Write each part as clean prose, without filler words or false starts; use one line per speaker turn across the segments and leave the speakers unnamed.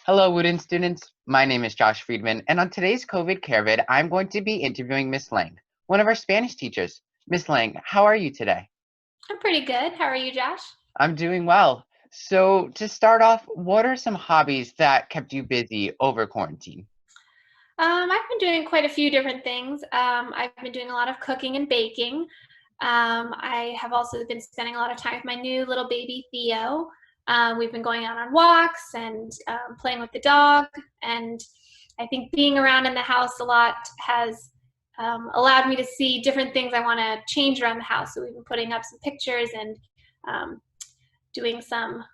Hello, Wootton students. My name is Josh Freedman, and on today's COVID CareVid, I'm going to be interviewing Miss Lange, one of our Spanish teachers. Miss Lange, how are you today?
I'm pretty good. How are you, Josh?
I'm doing well. So, to start off, what are some hobbies that kept you busy over quarantine?
I've been doing quite a few different things. I've been doing a lot of cooking and baking. I have also been spending a lot of time with my new little baby Theo. We've been going out on walks and playing with the dog. And I think being around in the house a lot has allowed me to see different things I want to change around the house. So we've been putting up some pictures and um, doing some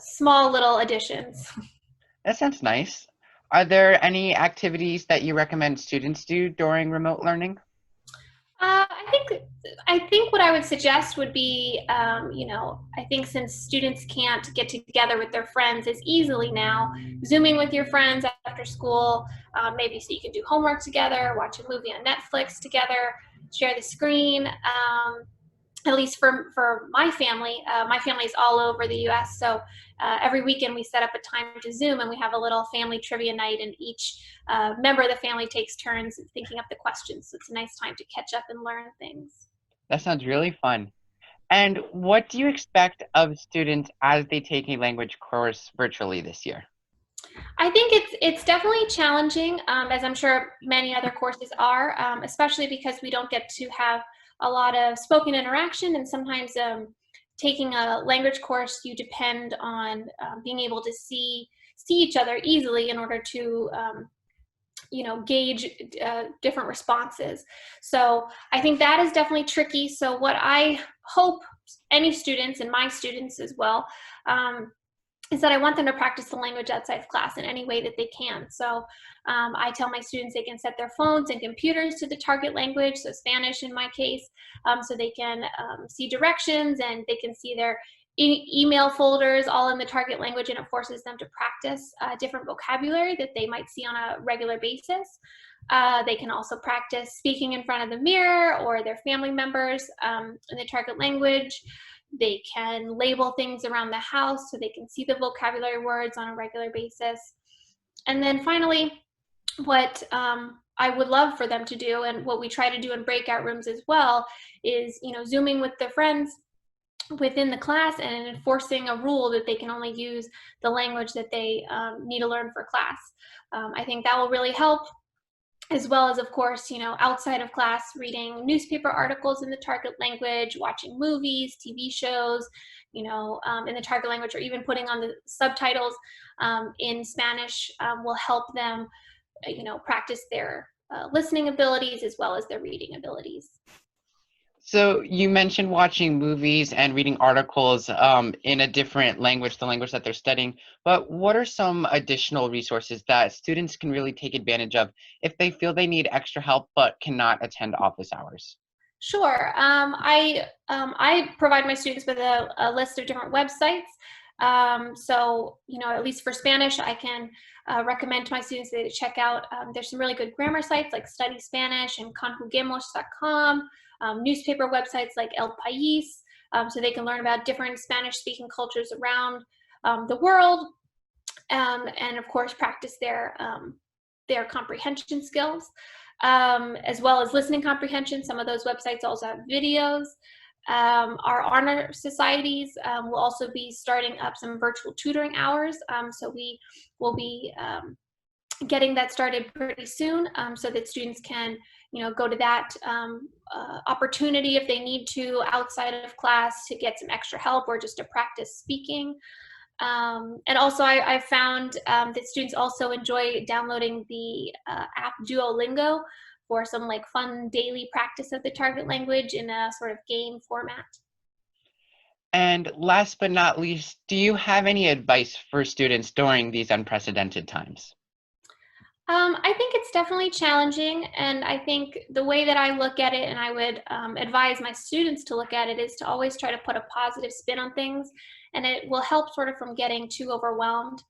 small little additions.
That sounds nice. Are there any activities that you recommend students do during remote learning?
I think what I would suggest would be, I think since students can't get together with their friends as easily now, Zooming with your friends after school, maybe so you can do homework together, watch a movie on Netflix together, share the screen. At least for my family is all over the U.S. So every weekend we set up a time to Zoom and we have a little family trivia night, and each member of the family takes turns thinking up the questions. So it's a nice time to catch up and learn things.
That sounds really fun. And what do you expect of students as they take a language course virtually this year?
I think it's definitely challenging, as I'm sure many other courses are, especially because we don't get to have a lot of spoken interaction, and sometimes taking a language course, you depend on being able to see each other easily in order to gauge different responses. So I think that is definitely tricky. So what I hope any students and my students as well is that I want them to practice the language outside of class in any way that they can. So I tell my students they can set their phones and computers to the target language, so Spanish in my case, so they can see directions and they can see their email folders all in the target language, and it forces them to practice different vocabulary that they might see on a regular basis. They can also practice speaking in front of the mirror or their family members in the target language. They can label things around the house so they can see the vocabulary words on a regular basis. And then finally, what I would love for them to do, and what we try to do in breakout rooms as well, is Zooming with their friends within the class and enforcing a rule that they can only use the language that they need to learn for class. I think that will really help, as well as, of course, outside of class, reading newspaper articles in the target language, watching movies, TV shows, in the target language, or even putting on the subtitles in Spanish will help them, practice their listening abilities as well as their reading abilities.
So you mentioned watching movies and reading articles in a different language, the language that they're studying. But what are some additional resources that students can really take advantage of if they feel they need extra help but cannot attend office hours?
Sure. I provide my students with a list of different websites. So, at least for Spanish, I can recommend to my students that they check out. There's some really good grammar sites like Study Spanish and conjuguemos.com, newspaper websites like El País, so they can learn about different Spanish-speaking cultures around the world, and of course practice their comprehension skills, as well as listening comprehension. Some of those websites also have videos. Our honor societies will also be starting up some virtual tutoring hours, so we will be getting that started pretty soon, so that students can go to that opportunity if they need to outside of class to get some extra help or just to practice speaking. And also, I found that students also enjoy downloading the app Duolingo for some like fun daily practice of the target language in a sort of game format.
And last but not least, do you have any advice for students during these unprecedented times?
I think it's definitely challenging, and I think the way that I look at it, and I would advise my students to look at it, is to always try to put a positive spin on things, and it will help sort of from getting too overwhelmed.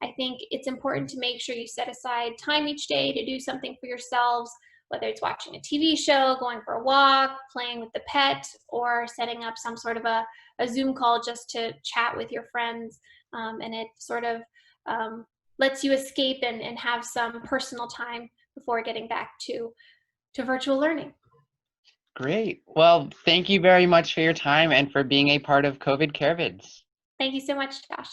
I think it's important to make sure you set aside time each day to do something for yourselves, whether it's watching a TV show, going for a walk, playing with the pet, or setting up some sort of a Zoom call just to chat with your friends, and it sort of lets you escape and have some personal time before getting back to virtual learning.
Great. Well, thank you very much for your time and for being a part of COVID CareVids.
Thank you so much, Josh.